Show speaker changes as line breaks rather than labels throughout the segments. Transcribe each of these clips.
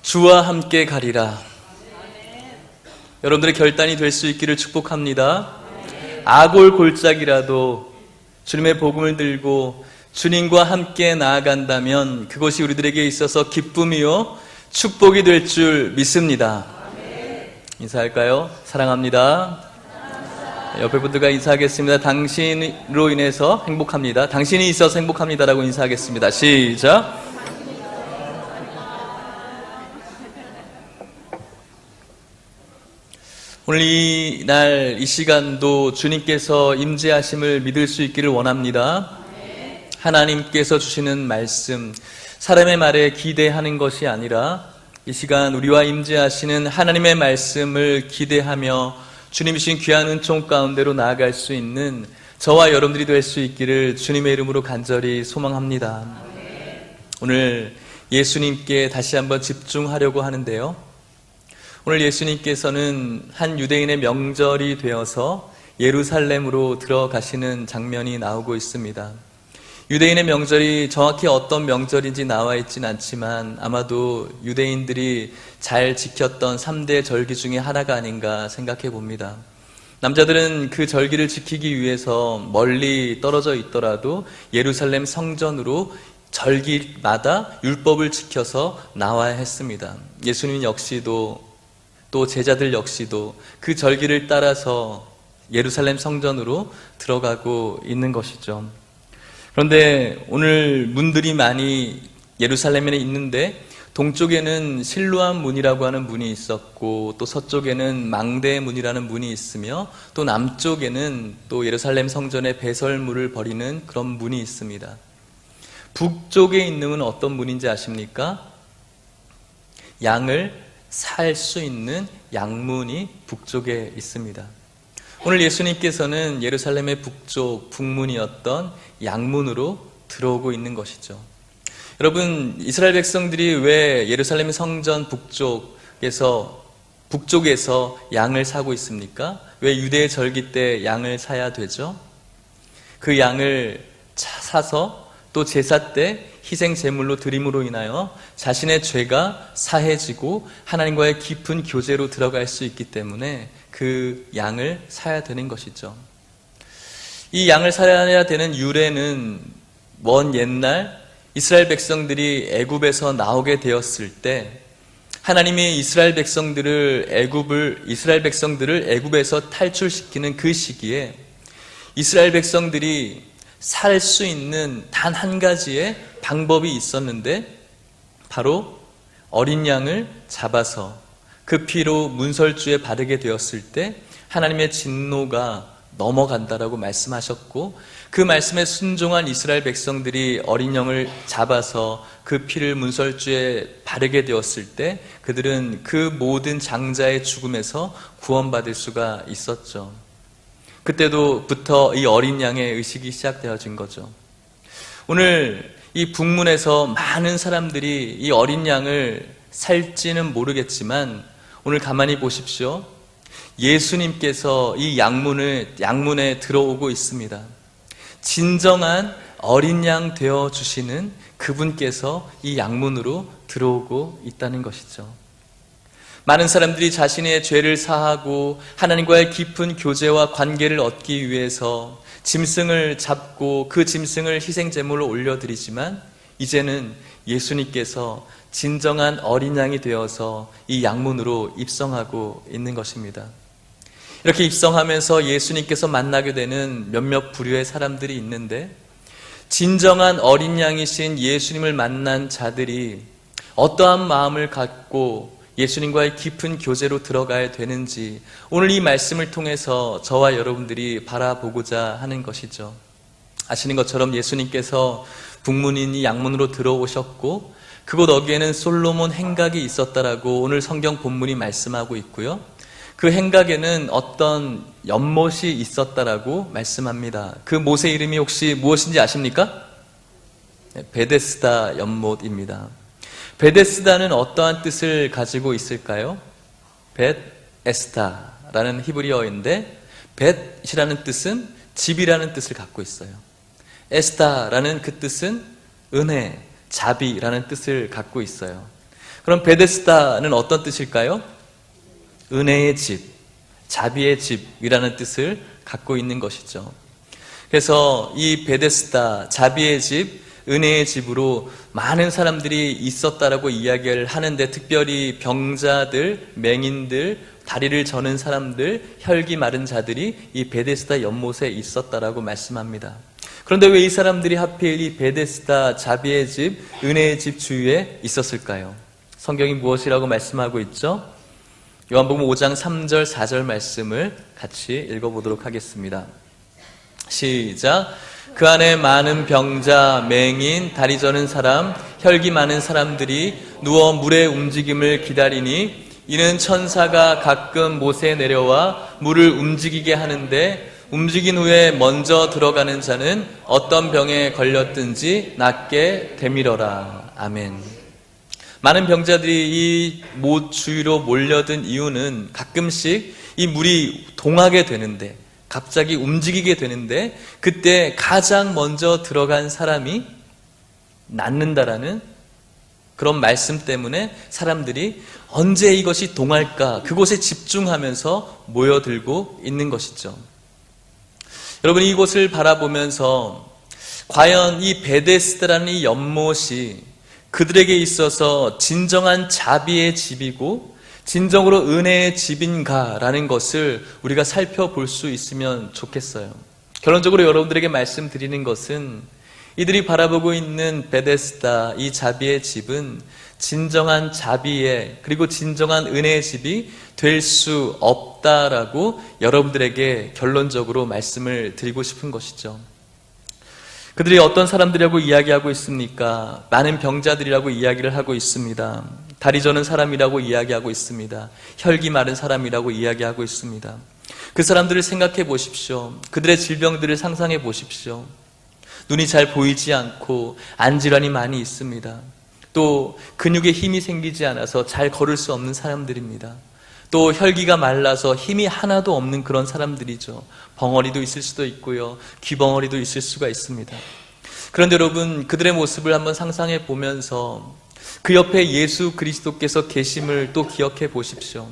주와 함께 가리라. 여러분들의 결단이 될 수 있기를 축복합니다. 아골 골짜기라도 주님의 복음을 들고 주님과 함께 나아간다면 그것이 우리들에게 있어서 기쁨이요 축복이 될 줄 믿습니다. 인사할까요? 사랑합니다. 옆에 분들과 인사하겠습니다. 당신으로 인해서 행복합니다. 당신이 있어서 행복합니다라고 인사하겠습니다. 시작. 오늘 이 시간도 주님께서 임재하심을 믿을 수 있기를 원합니다. 하나님께서 주시는 말씀, 사람의 말에 기대하는 것이 아니라 이 시간 우리와 임재하시는 하나님의 말씀을 기대하며 주님이신 귀한 은총 가운데로 나아갈 수 있는 저와 여러분들이 될 수 있기를 주님의 이름으로 간절히 소망합니다. 오늘 예수님께 다시 한번 집중하려고 하는데요. 오늘 예수님께서는 한 유대인의 명절이 되어서 예루살렘으로 들어가시는 장면이 나오고 있습니다. 유대인의 명절이 정확히 어떤 명절인지 나와 있진 않지만 아마도 유대인들이 잘 지켰던 3대 절기 중에 하나가 아닌가 생각해 봅니다. 남자들은 그 절기를 지키기 위해서 멀리 떨어져 있더라도 예루살렘 성전으로 절기마다 율법을 지켜서 나와야 했습니다. 예수님 역시도 또 제자들 역시도 그 절기를 따라서 예루살렘 성전으로 들어가고 있는 것이죠. 그런데 오늘 문들이 많이 예루살렘에 있는데 동쪽에는 실로암 문이라고 하는 문이 있었고 또 서쪽에는 망대 문이라는 문이 있으며 또 남쪽에는 또 예루살렘 성전의 배설물을 버리는 그런 문이 있습니다. 북쪽에 있는 문은 어떤 문인지 아십니까? 양을 살 수 있는 양문이 북쪽에 있습니다. 오늘 예수님께서는 예루살렘의 북문이었던 양문으로 들어오고 있는 것이죠. 여러분, 이스라엘 백성들이 왜 예루살렘 성전 북쪽에서 양을 사고 있습니까? 왜 유대의 절기 때 양을 사야 되죠? 그 양을 사서 또 제사 때 희생 제물로 드림으로 인하여 자신의 죄가 사해지고 하나님과의 깊은 교제로 들어갈 수 있기 때문에 그 양을 사야 되는 것이죠. 이 양을 사야 되는 유래는 먼 옛날 이스라엘 백성들이 애굽에서 나오게 되었을 때 하나님이 이스라엘 백성들을 애굽에서 탈출시키는 그 시기에 이스라엘 백성들이 살 수 있는 단 한 가지의 방법이 있었는데 바로 어린 양을 잡아서 그 피로 문설주에 바르게 되었을 때 하나님의 진노가 넘어간다라고 말씀하셨고 그 말씀에 순종한 이스라엘 백성들이 어린 양을 잡아서 그 피를 문설주에 바르게 되었을 때 그들은 그 모든 장자의 죽음에서 구원받을 수가 있었죠. 그때부터 이 어린 양의 의식이 시작되어진 거죠. 오늘 이 북문에서 많은 사람들이 이 어린 양을 살지는 모르겠지만 오늘 가만히 보십시오. 예수님께서 이 양문에 들어오고 있습니다. 진정한 어린 양 되어주시는 그분께서 이 양문으로 들어오고 있다는 것이죠. 많은 사람들이 자신의 죄를 사하고 하나님과의 깊은 교제와 관계를 얻기 위해서 짐승을 잡고 그 짐승을 희생제물로 올려드리지만 이제는 예수님께서 진정한 어린 양이 되어서 이 양문으로 입성하고 있는 것입니다. 이렇게 입성하면서 예수님께서 만나게 되는 몇몇 부류의 사람들이 있는데 진정한 어린 양이신 예수님을 만난 자들이 어떠한 마음을 갖고 예수님과의 깊은 교제로 들어가야 되는지 오늘 이 말씀을 통해서 저와 여러분들이 바라보고자 하는 것이죠. 아시는 것처럼 예수님께서 북문인 이 양문으로 들어오셨고 그곳 어귀에는 솔로몬 행각이 있었다라고 오늘 성경 본문이 말씀하고 있고요. 그 행각에는 어떤 연못이 있었다라고 말씀합니다. 그 못의 이름이 혹시 무엇인지 아십니까? 베데스다 연못입니다. 베데스다는 어떠한 뜻을 가지고 있을까요? 벳에스다라는 히브리어인데 벳이라는 뜻은 집이라는 뜻을 갖고 있어요. 에스다라는 그 뜻은 은혜, 자비라는 뜻을 갖고 있어요. 그럼 베데스다는 어떤 뜻일까요? 은혜의 집, 자비의 집이라는 뜻을 갖고 있는 것이죠. 그래서 이 베데스다, 자비의 집, 은혜의 집으로 많은 사람들이 있었다라고 이야기를 하는데, 특별히 병자들, 맹인들, 다리를 저는 사람들, 혈기 마른 자들이 이 베데스다 연못에 있었다라고 말씀합니다. 그런데 왜 이 사람들이 하필 이 베데스다, 자비의 집, 은혜의 집 주위에 있었을까요? 성경이 무엇이라고 말씀하고 있죠? 요한복음 5장 3절 4절 말씀을 같이 읽어보도록 하겠습니다. 시작. 그 안에 많은 병자, 맹인, 다리 저는 사람, 혈기 많은 사람들이 누워 물의 움직임을 기다리니, 이는 천사가 가끔 못에 내려와 물을 움직이게 하는데, 움직인 후에 먼저 들어가는 자는 어떤 병에 걸렸든지 낫게 되밀어라. 아멘. 많은 병자들이 이 못 주위로 몰려든 이유는 가끔씩 이 물이 동하게 되는데, 갑자기 움직이게 되는데, 그때 가장 먼저 들어간 사람이 낫는다라는 그런 말씀 때문에 사람들이 언제 이것이 동할까, 그곳에 집중하면서 모여들고 있는 것이죠. 여러분, 이곳을 바라보면서 과연 이 베데스다라는 이 연못이 그들에게 있어서 진정한 자비의 집이고 진정으로 은혜의 집인가라는 것을 우리가 살펴볼 수 있으면 좋겠어요. 결론적으로 여러분들에게 말씀드리는 것은, 이들이 바라보고 있는 베데스다, 이 자비의 집은 진정한 자비의, 그리고 진정한 은혜의 집이 될 수 없다라고 여러분들에게 결론적으로 말씀을 드리고 싶은 것이죠. 그들이 어떤 사람들이라고 이야기하고 있습니까? 많은 병자들이라고 이야기를 하고 있습니다. 다리 저는 사람이라고 이야기하고 있습니다. 혈기 마른 사람이라고 이야기하고 있습니다. 그 사람들을 생각해 보십시오. 그들의 질병들을 상상해 보십시오. 눈이 잘 보이지 않고 안질환이 많이 있습니다. 또 근육에 힘이 생기지 않아서 잘 걸을 수 없는 사람들입니다. 또 혈기가 말라서 힘이 하나도 없는 그런 사람들이죠. 벙어리도 있을 수도 있고요, 귀벙어리도 있을 수가 있습니다. 그런데 여러분, 그들의 모습을 한번 상상해 보면서 그 옆에 예수 그리스도께서 계심을 또 기억해 보십시오.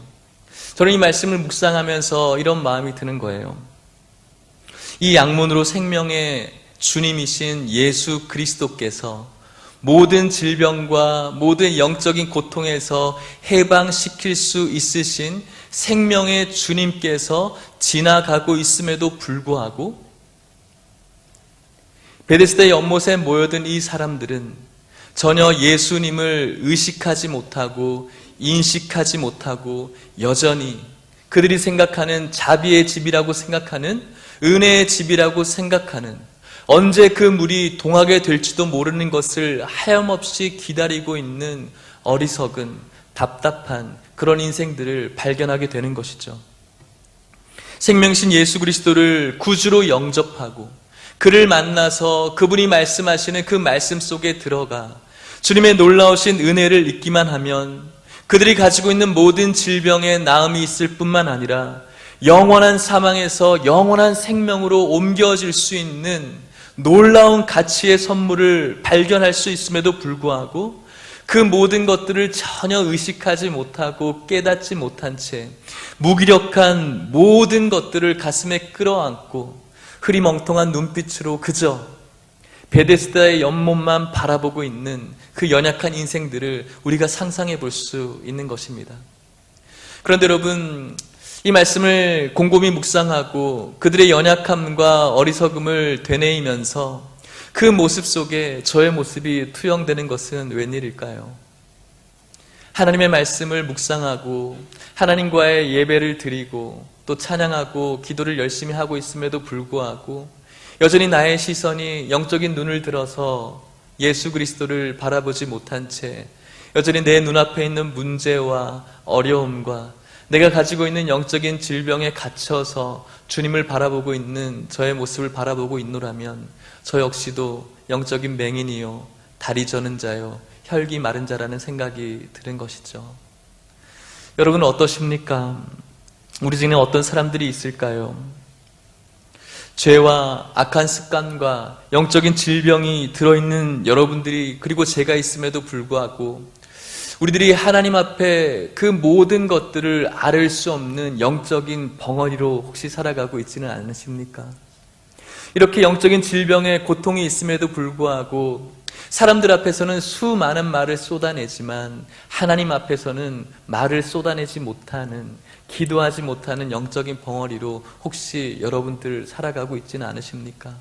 저는 이 말씀을 묵상하면서 이런 마음이 드는 거예요. 이 양문으로 생명의 주님이신 예수 그리스도께서 모든 질병과 모든 영적인 고통에서 해방시킬 수 있으신 생명의 주님께서 지나가고 있음에도 불구하고 베데스다의 연못에 모여든 이 사람들은 전혀 예수님을 의식하지 못하고 인식하지 못하고 여전히 그들이 생각하는 자비의 집이라고 생각하는, 은혜의 집이라고 생각하는, 언제 그 물이 동하게 될지도 모르는 것을 하염없이 기다리고 있는 어리석은, 답답한 그런 인생들을 발견하게 되는 것이죠. 생명신 예수 그리스도를 구주로 영접하고 그를 만나서 그분이 말씀하시는 그 말씀 속에 들어가 주님의 놀라우신 은혜를 잊기만 하면 그들이 가지고 있는 모든 질병에 나음이 있을 뿐만 아니라 영원한 사망에서 영원한 생명으로 옮겨질 수 있는 놀라운 가치의 선물을 발견할 수 있음에도 불구하고 그 모든 것들을 전혀 의식하지 못하고 깨닫지 못한 채 무기력한 모든 것들을 가슴에 끌어안고 흐리멍텅한 눈빛으로 그저 베데스다의 연못만 바라보고 있는 그 연약한 인생들을 우리가 상상해 볼 수 있는 것입니다. 그런데 여러분, 이 말씀을 곰곰이 묵상하고 그들의 연약함과 어리석음을 되뇌이면서 그 모습 속에 저의 모습이 투영되는 것은 웬일일까요? 하나님의 말씀을 묵상하고 하나님과의 예배를 드리고 또 찬양하고 기도를 열심히 하고 있음에도 불구하고 여전히 나의 시선이 영적인 눈을 들어서 예수 그리스도를 바라보지 못한 채 여전히 내 눈앞에 있는 문제와 어려움과 내가 가지고 있는 영적인 질병에 갇혀서 주님을 바라보고 있는 저의 모습을 바라보고 있노라면 저 역시도 영적인 맹인이요, 다리 저는 자요, 혈기 마른 자라는 생각이 드는 것이죠. 여러분은 어떠십니까? 우리 중에 어떤 사람들이 있을까요? 죄와 악한 습관과 영적인 질병이 들어있는 여러분들이, 그리고 제가 있음에도 불구하고 우리들이 하나님 앞에 그 모든 것들을 앓을 수 없는 영적인 벙어리로 혹시 살아가고 있지는 않으십니까? 이렇게 영적인 질병에 고통이 있음에도 불구하고 사람들 앞에서는 수많은 말을 쏟아내지만 하나님 앞에서는 말을 쏟아내지 못하는, 기도하지 못하는 영적인 벙어리로 혹시 여러분들 살아가고 있지는 않으십니까?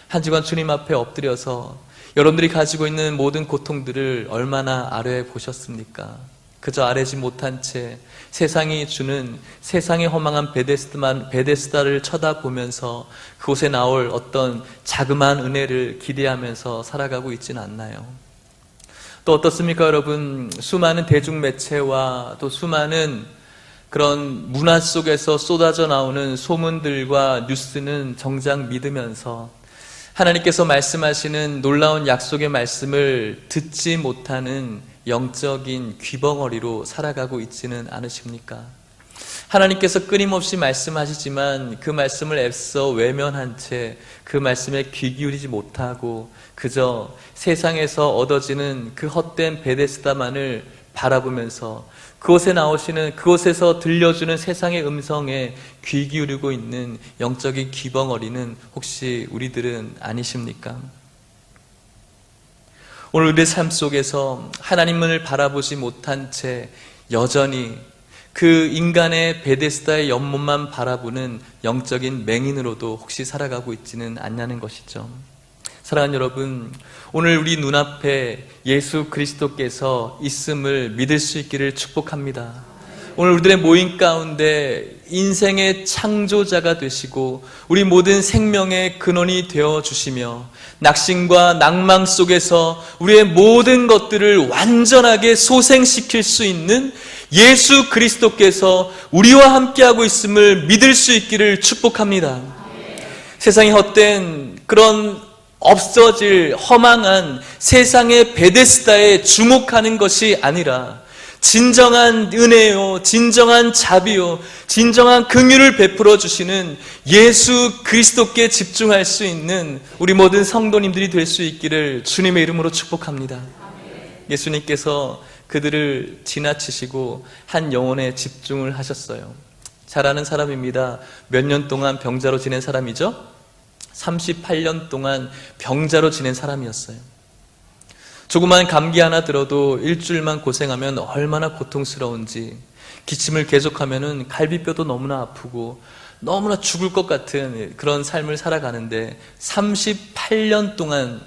한 주간 주님 앞에 엎드려서 여러분들이 가지고 있는 모든 고통들을 얼마나 아뢰 보셨습니까? 그저 아뢰지 못한 채 세상이 주는 세상의 허망한 베데스다를 쳐다보면서 그곳에 나올 어떤 자그마한 은혜를 기대하면서 살아가고 있지는 않나요? 또 어떻습니까, 여러분? 수많은 대중매체와 또 수많은 그런 문화 속에서 쏟아져 나오는 소문들과 뉴스는 정작 믿으면서 하나님께서 말씀하시는 놀라운 약속의 말씀을 듣지 못하는 영적인 귀벙어리로 살아가고 있지는 않으십니까? 하나님께서 끊임없이 말씀하시지만 그 말씀을 애써 외면한 채 그 말씀에 귀 기울이지 못하고 그저 세상에서 얻어지는 그 헛된 베데스다만을 바라보면서 그곳에서 들려주는 세상의 음성에 귀 기울이고 있는 영적인 귀벙어리는 혹시 우리들은 아니십니까? 오늘 우리의 삶 속에서 하나님을 바라보지 못한 채 여전히 그 인간의 베데스다의 연못만 바라보는 영적인 맹인으로도 혹시 살아가고 있지는 않냐는 것이죠. 사랑하는 여러분, 오늘 우리 눈앞에 예수 그리스도께서 있음을 믿을 수 있기를 축복합니다. 오늘 우리들의 모임 가운데 인생의 창조자가 되시고 우리 모든 생명의 근원이 되어주시며 낙심과 낭망 속에서 우리의 모든 것들을 완전하게 소생시킬 수 있는 예수 그리스도께서 우리와 함께하고 있음을 믿을 수 있기를 축복합니다. 세상에 헛된 그런 없어질 허망한 세상의 베데스다에 주목하는 것이 아니라 진정한 은혜요, 진정한 자비요, 진정한 긍휼을 베풀어 주시는 예수 그리스도께 집중할 수 있는 우리 모든 성도님들이 될 수 있기를 주님의 이름으로 축복합니다. 예수님께서 그들을 지나치시고 한 영혼에 집중을 하셨어요. 잘 아는 사람입니다. 몇 년 동안 병자로 지낸 사람이죠? 38년 동안 병자로 지낸 사람이었어요. 조그만 감기 하나 들어도 일주일만 고생하면 얼마나 고통스러운지, 기침을 계속하면 갈비뼈도 너무나 아프고 너무나 죽을 것 같은 그런 삶을 살아가는데 38년 동안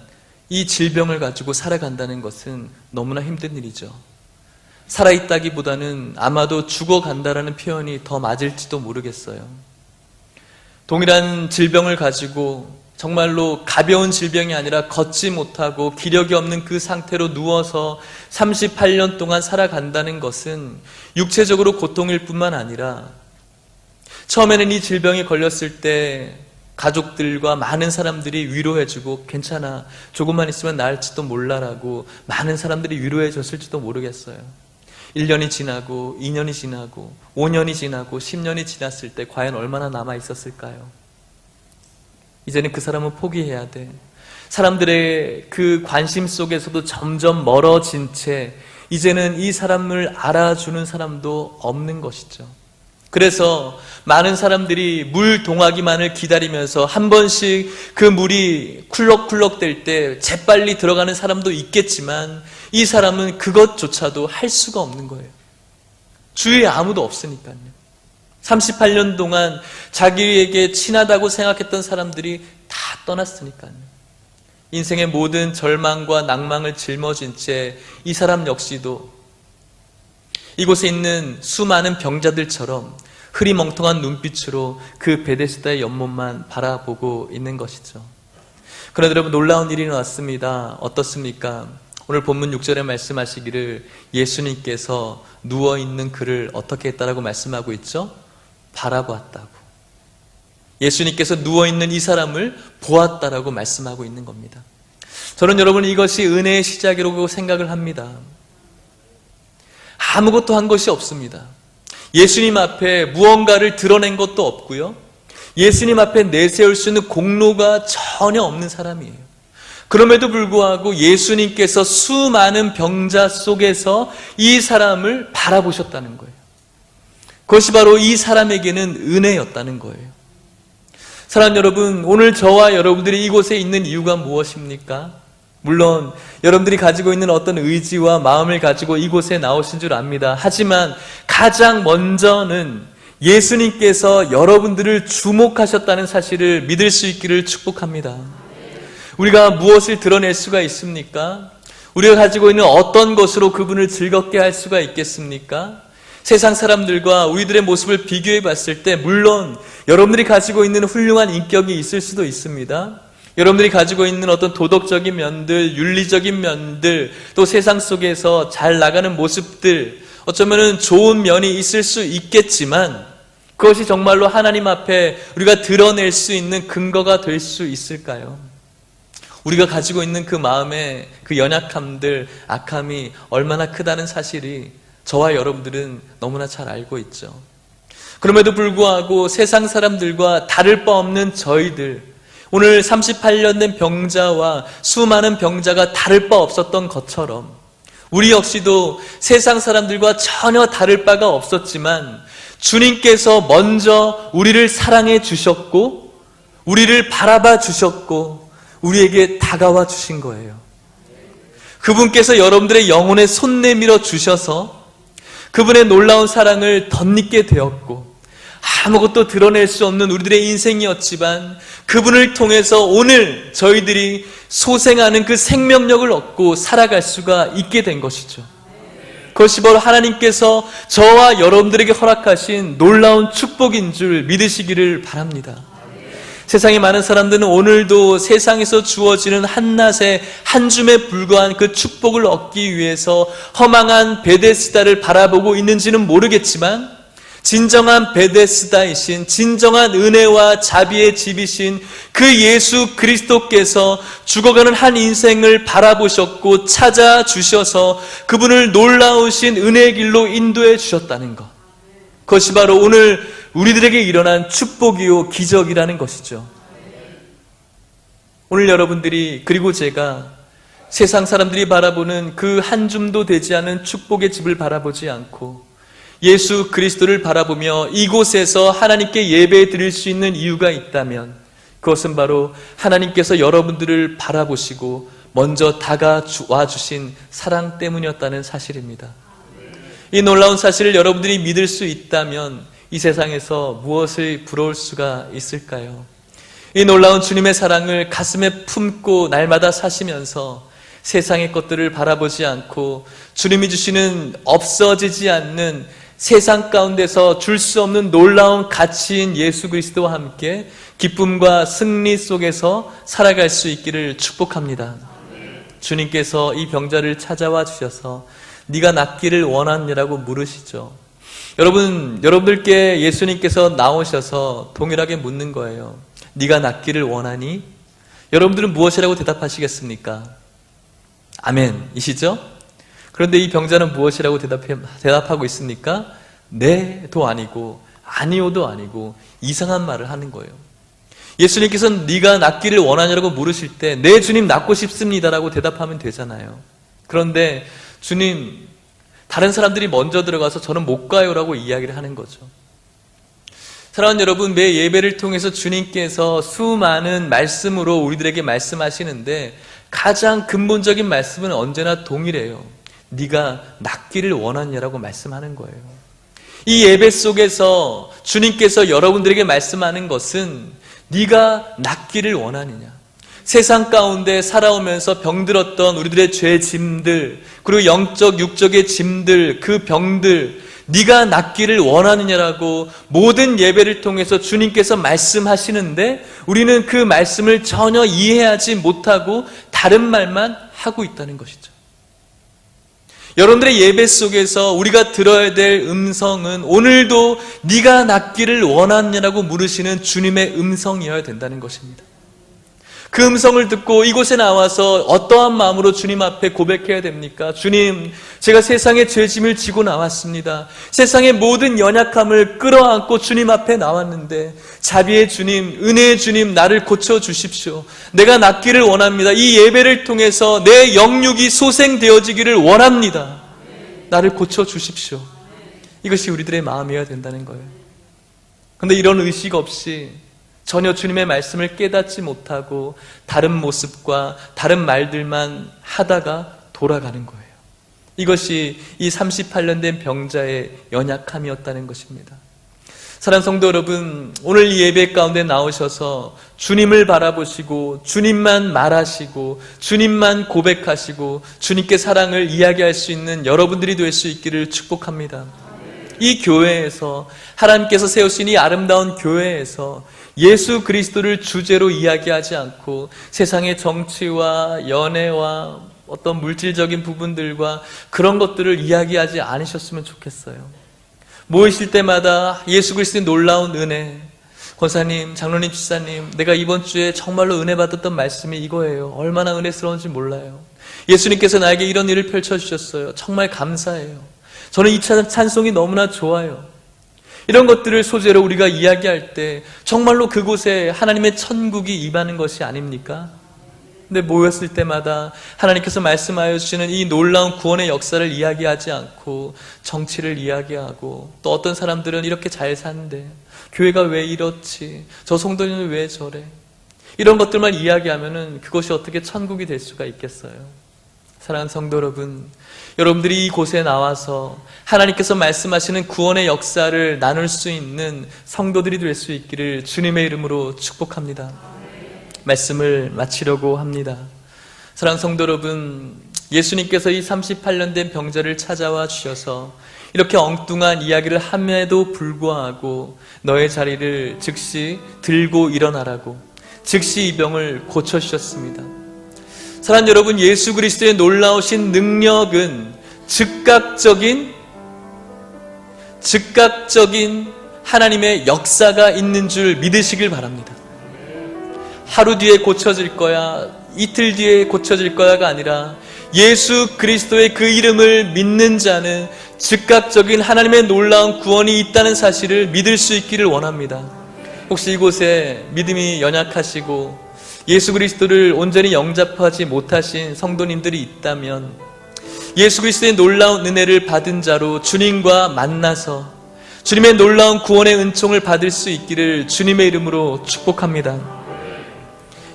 이 질병을 가지고 살아간다는 것은 너무나 힘든 일이죠. 살아있다기보다는 아마도 죽어간다라는 표현이 더 맞을지도 모르겠어요. 동일한 질병을 가지고 정말로 가벼운 질병이 아니라 걷지 못하고 기력이 없는 그 상태로 누워서 38년 동안 살아간다는 것은 육체적으로 고통일 뿐만 아니라 처음에는 이 질병에 걸렸을 때 가족들과 많은 사람들이 위로해주고 괜찮아, 조금만 있으면 나을지도 몰라라고 많은 사람들이 위로해줬을지도 모르겠어요. 1년이 지나고 2년이 지나고 5년이 지나고 10년이 지났을 때 과연 얼마나 남아있었을까요? 이제는 그 사람은 포기해야 돼. 사람들의 그 관심 속에서도 점점 멀어진 채 이제는 이 사람을 알아주는 사람도 없는 것이죠. 그래서 많은 사람들이 물 동하기만을 기다리면서 한 번씩 그 물이 쿨럭쿨럭 될 때 재빨리 들어가는 사람도 있겠지만 이 사람은 그것조차도 할 수가 없는 거예요. 주위에 아무도 없으니까요. 38년 동안 자기에게 친하다고 생각했던 사람들이 다 떠났으니까요. 인생의 모든 절망과 낭망을 짊어진 채 이 사람 역시도 이곳에 있는 수많은 병자들처럼 흐리멍텅한 눈빛으로 그 베데스다의 연못만 바라보고 있는 것이죠. 그런데 여러분, 놀라운 일이 일어났습니다. 어떻습니까? 오늘 본문 6절에 말씀하시기를 예수님께서 누워있는 그를 어떻게 했다라고 말씀하고 있죠? 바라보았다고. 예수님께서 누워있는 이 사람을 보았다라고 말씀하고 있는 겁니다. 저는 여러분, 이것이 은혜의 시작이라고 생각을 합니다. 아무것도 한 것이 없습니다. 예수님 앞에 무언가를 드러낸 것도 없고요. 예수님 앞에 내세울 수 있는 공로가 전혀 없는 사람이에요. 그럼에도 불구하고 예수님께서 수많은 병자 속에서 이 사람을 바라보셨다는 거예요. 그것이 바로 이 사람에게는 은혜였다는 거예요. 사랑하는 여러분, 오늘 저와 여러분들이 이곳에 있는 이유가 무엇입니까? 물론 여러분들이 가지고 있는 어떤 의지와 마음을 가지고 이곳에 나오신 줄 압니다. 하지만 가장 먼저는 예수님께서 여러분들을 주목하셨다는 사실을 믿을 수 있기를 축복합니다. 우리가 무엇을 드러낼 수가 있습니까? 우리가 가지고 있는 어떤 것으로 그분을 즐겁게 할 수가 있겠습니까? 세상 사람들과 우리들의 모습을 비교해 봤을 때 물론 여러분들이 가지고 있는 훌륭한 인격이 있을 수도 있습니다. 여러분들이 가지고 있는 어떤 도덕적인 면들, 윤리적인 면들, 또 세상 속에서 잘 나가는 모습들, 어쩌면 좋은 면이 있을 수 있겠지만 그것이 정말로 하나님 앞에 우리가 드러낼 수 있는 근거가 될 수 있을까요? 우리가 가지고 있는 그 마음의 그 연약함들, 악함이 얼마나 크다는 사실이 저와 여러분들은 너무나 잘 알고 있죠. 그럼에도 불구하고 세상 사람들과 다를 바 없는 저희들, 오늘 38년 된 병자와 수많은 병자가 다를 바 없었던 것처럼 우리 역시도 세상 사람들과 전혀 다를 바가 없었지만 주님께서 먼저 우리를 사랑해 주셨고 우리를 바라봐 주셨고 우리에게 다가와 주신 거예요. 그분께서 여러분들의 영혼에 손 내밀어 주셔서 그분의 놀라운 사랑을 덧입게 되었고 아무것도 드러낼 수 없는 우리들의 인생이었지만 그분을 통해서 오늘 저희들이 소생하는 그 생명력을 얻고 살아갈 수가 있게 된 것이죠. 그것이 바로 하나님께서 저와 여러분들에게 허락하신 놀라운 축복인 줄 믿으시기를 바랍니다. 세상에 많은 사람들은 오늘도 세상에서 주어지는 한낮의 한 줌에 불과한 그 축복을 얻기 위해서 허망한 베데스다를 바라보고 있는지는 모르겠지만 진정한 베데스다이신 진정한 은혜와 자비의 집이신 그 예수 그리스도께서 죽어가는 한 인생을 바라보셨고 찾아주셔서 그분을 놀라우신 은혜의 길로 인도해 주셨다는 것, 그것이 바로 오늘 우리들에게 일어난 축복이요 기적이라는 것이죠. 오늘 여러분들이 그리고 제가 세상 사람들이 바라보는 그 한 줌도 되지 않은 축복의 집을 바라보지 않고 예수 그리스도를 바라보며 이곳에서 하나님께 예배 드릴 수 있는 이유가 있다면 그것은 바로 하나님께서 여러분들을 바라보시고 먼저 다가와 주신 사랑 때문이었다는 사실입니다. 이 놀라운 사실을 여러분들이 믿을 수 있다면 이 세상에서 무엇을 부러울 수가 있을까요? 이 놀라운 주님의 사랑을 가슴에 품고 날마다 사시면서 세상의 것들을 바라보지 않고 주님이 주시는 없어지지 않는 세상 가운데서 줄 수 없는 놀라운 가치인 예수 그리스도와 함께 기쁨과 승리 속에서 살아갈 수 있기를 축복합니다. 주님께서 이 병자를 찾아와 주셔서 네가 낫기를 원하느냐고 물으시죠. 여러분들께 예수님께서 나오셔서 동일하게 묻는 거예요. 네가 낫기를 원하니? 여러분들은 무엇이라고 대답하시겠습니까? 아멘이시죠? 그런데 이 병자는 무엇이라고 대답하고 있습니까? 네도 아니고 아니요도 아니고 이상한 말을 하는 거예요. 예수님께서는 네가 낫기를 원하냐고 물으실 때 네 주님 낫고 싶습니다라고 대답하면 되잖아요. 그런데 주님, 다른 사람들이 먼저 들어가서 저는 못 가요라고 이야기를 하는 거죠. 사랑하는 여러분, 매 예배를 통해서 주님께서 수많은 말씀으로 우리들에게 말씀하시는데 가장 근본적인 말씀은 언제나 동일해요. 네가 낫기를 원하냐라고 말씀하는 거예요. 이 예배 속에서 주님께서 여러분들에게 말씀하는 것은 네가 낫기를 원하느냐, 세상 가운데 살아오면서 병들었던 우리들의 죄 짐들, 그리고 영적 육적의 짐들, 그 병들 네가 낫기를 원하느냐라고 모든 예배를 통해서 주님께서 말씀하시는데 우리는 그 말씀을 전혀 이해하지 못하고 다른 말만 하고 있다는 것이죠. 여러분들의 예배 속에서 우리가 들어야 될 음성은 오늘도 네가 낫기를 원하느냐라고 물으시는 주님의 음성이어야 된다는 것입니다. 그 음성을 듣고 이곳에 나와서 어떠한 마음으로 주님 앞에 고백해야 됩니까? 주님, 제가 세상의 죄짐을 지고 나왔습니다. 세상의 모든 연약함을 끌어안고 주님 앞에 나왔는데 자비의 주님, 은혜의 주님, 나를 고쳐주십시오. 내가 낫기를 원합니다. 이 예배를 통해서 내 영육이 소생되어지기를 원합니다. 나를 고쳐주십시오. 이것이 우리들의 마음이어야 된다는 거예요. 그런데 이런 의식 없이 전혀 주님의 말씀을 깨닫지 못하고 다른 모습과 다른 말들만 하다가 돌아가는 거예요. 이것이 이 38년 된 병자의 연약함이었다는 것입니다. 사랑하는 성도 여러분, 오늘 이 예배 가운데 나오셔서 주님을 바라보시고 주님만 말하시고 주님만 고백하시고 주님께 사랑을 이야기할 수 있는 여러분들이 될 수 있기를 축복합니다. 이 교회에서, 하나님께서 세우신 이 아름다운 교회에서 예수 그리스도를 주제로 이야기하지 않고 세상의 정치와 연애와 어떤 물질적인 부분들과 그런 것들을 이야기하지 않으셨으면 좋겠어요. 모이실 때마다 예수 그리스도의 놀라운 은혜, 권사님, 장로님, 집사님, 내가 이번 주에 정말로 은혜 받았던 말씀이 이거예요. 얼마나 은혜스러운지 몰라요. 예수님께서 나에게 이런 일을 펼쳐주셨어요. 정말 감사해요. 저는 이 찬송이 너무나 좋아요. 이런 것들을 소재로 우리가 이야기할 때 정말로 그곳에 하나님의 천국이 임하는 것이 아닙니까? 근데 모였을 때마다 하나님께서 말씀하여 주시는 이 놀라운 구원의 역사를 이야기하지 않고 정치를 이야기하고, 또 어떤 사람들은 이렇게 잘 사는데 교회가 왜 이렇지, 저 성도님은 왜 저래, 이런 것들만 이야기하면은 그것이 어떻게 천국이 될 수가 있겠어요? 사랑하는 성도 여러분, 여러분들이 이곳에 나와서 하나님께서 말씀하시는 구원의 역사를 나눌 수 있는 성도들이 될 수 있기를 주님의 이름으로 축복합니다. 말씀을 마치려고 합니다. 사랑하는 성도 여러분, 예수님께서 이 38년 된 병자를 찾아와 주셔서 이렇게 엉뚱한 이야기를 함에도 불구하고 너의 자리를 즉시 들고 일어나라고 즉시 이 병을 고쳐주셨습니다. 사랑하는 여러분, 예수 그리스도의 놀라우신 능력은 즉각적인 하나님의 역사가 있는 줄 믿으시길 바랍니다. 하루 뒤에 고쳐질 거야, 이틀 뒤에 고쳐질 거야가 아니라 예수 그리스도의 그 이름을 믿는 자는 즉각적인 하나님의 놀라운 구원이 있다는 사실을 믿을 수 있기를 원합니다. 혹시 이곳에 믿음이 연약하시고 예수 그리스도를 온전히 영접하지 못하신 성도님들이 있다면 예수 그리스도의 놀라운 은혜를 받은 자로 주님과 만나서 주님의 놀라운 구원의 은총을 받을 수 있기를 주님의 이름으로 축복합니다.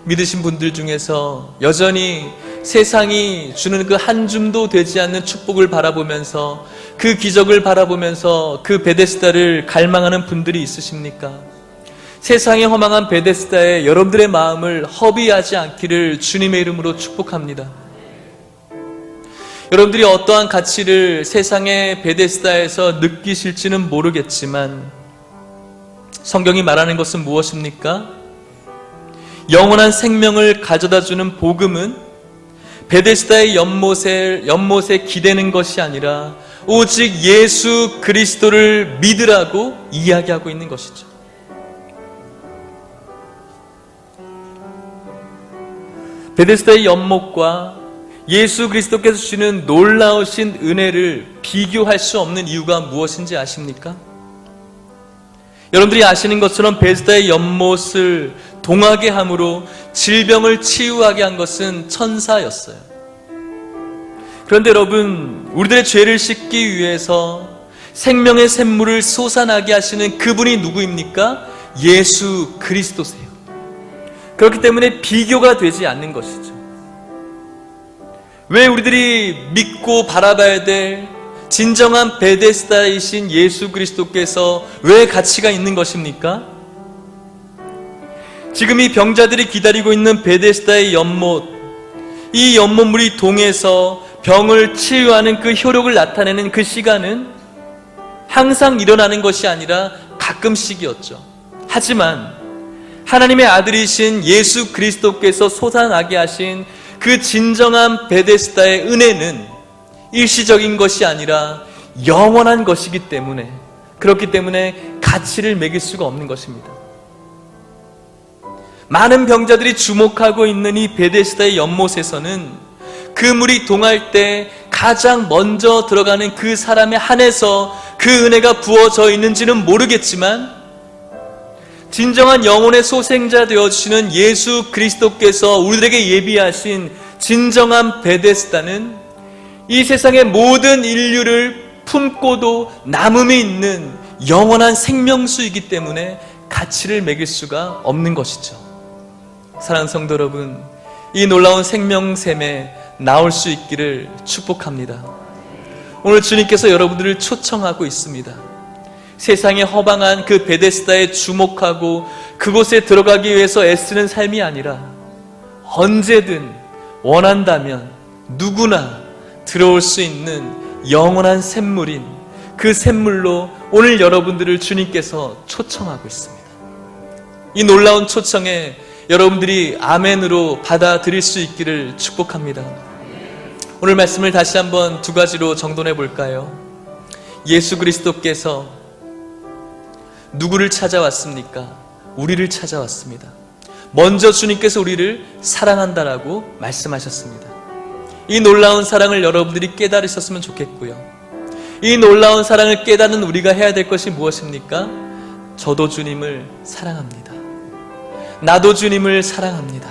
믿으신 분들 중에서 여전히 세상이 주는 그 한 줌도 되지 않는 축복을 바라보면서, 그 기적을 바라보면서 그 베데스다를 갈망하는 분들이 있으십니까? 세상의 허망한 베데스다에 여러분들의 마음을 허비하지 않기를 주님의 이름으로 축복합니다. 여러분들이 어떠한 가치를 세상의 베데스다에서 느끼실지는 모르겠지만 성경이 말하는 것은 무엇입니까? 영원한 생명을 가져다주는 복음은 베데스다의 연못에 기대는 것이 아니라 오직 예수 그리스도를 믿으라고 이야기하고 있는 것이죠. 베데스다의 연못과 예수 그리스도께서 주시는 놀라우신 은혜를 비교할 수 없는 이유가 무엇인지 아십니까? 여러분들이 아시는 것처럼 베데스다의 연못을 동하게 함으로 질병을 치유하게 한 것은 천사였어요. 그런데 여러분, 우리들의 죄를 씻기 위해서 생명의 샘물을 솟아나게 하시는 그분이 누구입니까? 예수 그리스도세요. 그렇기 때문에 비교가 되지 않는 것이죠. 왜 우리들이 믿고 바라봐야 될 진정한 베데스다이신 예수 그리스도께서 왜 가치가 있는 것입니까? 지금 이 병자들이 기다리고 있는 베데스다의 연못, 이 연못물이 동해서 병을 치유하는 그 효력을 나타내는 그 시간은 항상 일어나는 것이 아니라 가끔씩이었죠. 하지만 하나님의 아들이신 예수 그리스도께서 솟아나게 하신 그 진정한 베데스다의 은혜는 일시적인 것이 아니라 영원한 것이기 때문에, 그렇기 때문에 가치를 매길 수가 없는 것입니다. 많은 병자들이 주목하고 있는 이 베데스다의 연못에서는 그 물이 동할 때 가장 먼저 들어가는 그 사람의 한에서 그 은혜가 부어져 있는지는 모르겠지만 진정한 영혼의 소생자 되어주시는 예수 그리스도께서 우리들에게 예비하신 진정한 베데스다는 이 세상의 모든 인류를 품고도 남음이 있는 영원한 생명수이기 때문에 가치를 매길 수가 없는 것이죠. 사랑하는 성도 여러분, 이 놀라운 생명샘에 나올 수 있기를 축복합니다. 오늘 주님께서 여러분들을 초청하고 있습니다. 세상의 허방한 그 베데스다에 주목하고 그곳에 들어가기 위해서 애쓰는 삶이 아니라 언제든 원한다면 누구나 들어올 수 있는 영원한 샘물인 그 샘물로 오늘 여러분들을 주님께서 초청하고 있습니다. 이 놀라운 초청에 여러분들이 아멘으로 받아들일 수 있기를 축복합니다. 오늘 말씀을 다시 한번 두 가지로 정돈해 볼까요? 예수 그리스도께서 누구를 찾아왔습니까? 우리를 찾아왔습니다. 먼저 주님께서 우리를 사랑한다라고 말씀하셨습니다. 이 놀라운 사랑을 여러분들이 깨달으셨으면 좋겠고요. 이 놀라운 사랑을 깨닫는 우리가 해야 될 것이 무엇입니까? 저도 주님을 사랑합니다. 나도 주님을 사랑합니다.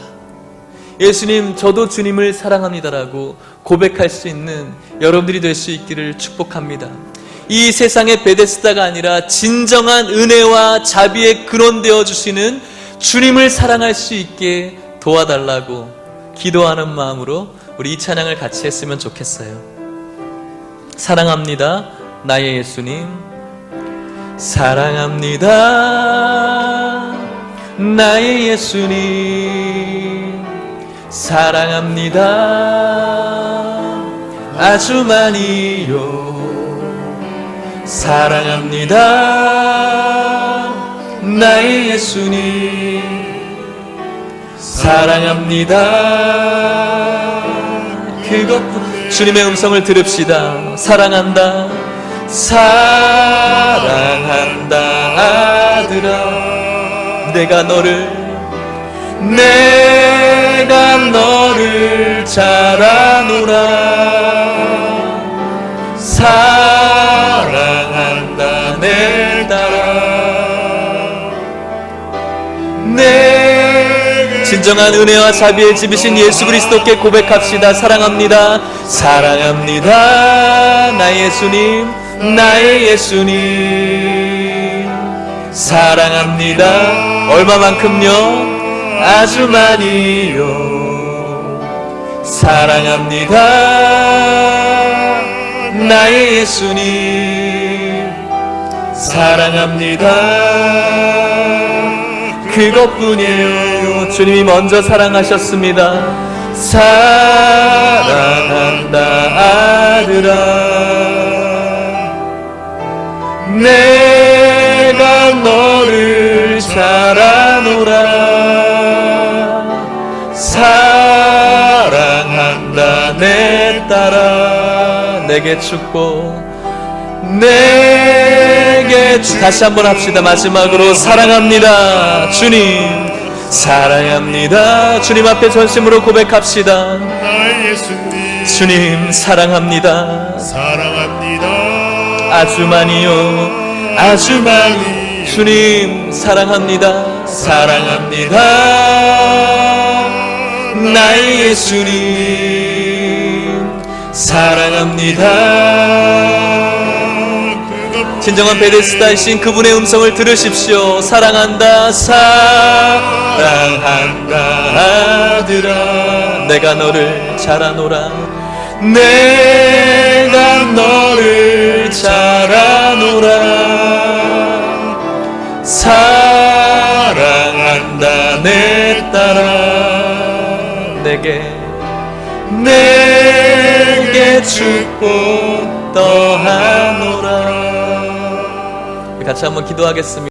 예수님, 저도 주님을 사랑합니다라고 고백할 수 있는 여러분들이 될 수 있기를 축복합니다. 이 세상의 베데스다가 아니라 진정한 은혜와 자비의 근원 되어주시는 주님을 사랑할 수 있게 도와달라고 기도하는 마음으로 우리 이 찬양을 같이 했으면 좋겠어요. 사랑합니다, 나의 예수님. 사랑합니다, 나의 예수님. 사랑합니다, 아주 많이요. 사랑합니다, 나의 예수님. 사랑합니다, 그것뿐. 주님의 음성을 들읍시다. 사랑한다, 사랑한다 아들아, 내가 너를 잘 아노라. 사랑한다 내 딸아. 진정한 은혜와 자비의 집이신 예수 그리스도께 고백합시다. 사랑합니다, 사랑합니다, 나의 예수님. 나의 예수님. 사랑합니다, 얼마만큼요? 아주 많이요. 사랑합니다, 나의 예수님. 사랑합니다, 그것뿐이에요. 주님이 먼저 사랑하셨습니다. 사랑한다 아들아, 내가 너를 잘 아노라. 사랑한다 내 딸아, 내게 축복, 내게 다시 한번 합시다. 마지막으로 사랑합니다 주님. 사랑합니다. 주님 앞에 전심으로 고백합시다. 주님 사랑합니다.
사랑합니다.
아주 많이요. 아주 많이. 주님 사랑합니다. 사랑합니다, 나의 예수님. 사랑합니다. 진정한 베데스다이신 그분의 음성을 들으십시오. 사랑한다, 사랑한다 아들아, 내가 너를 잘 아노라. 내가 너를 잘 아노라. 사랑한다 내 딸아, 내게 축복 더하노라. 같이 한번 기도하겠습니다.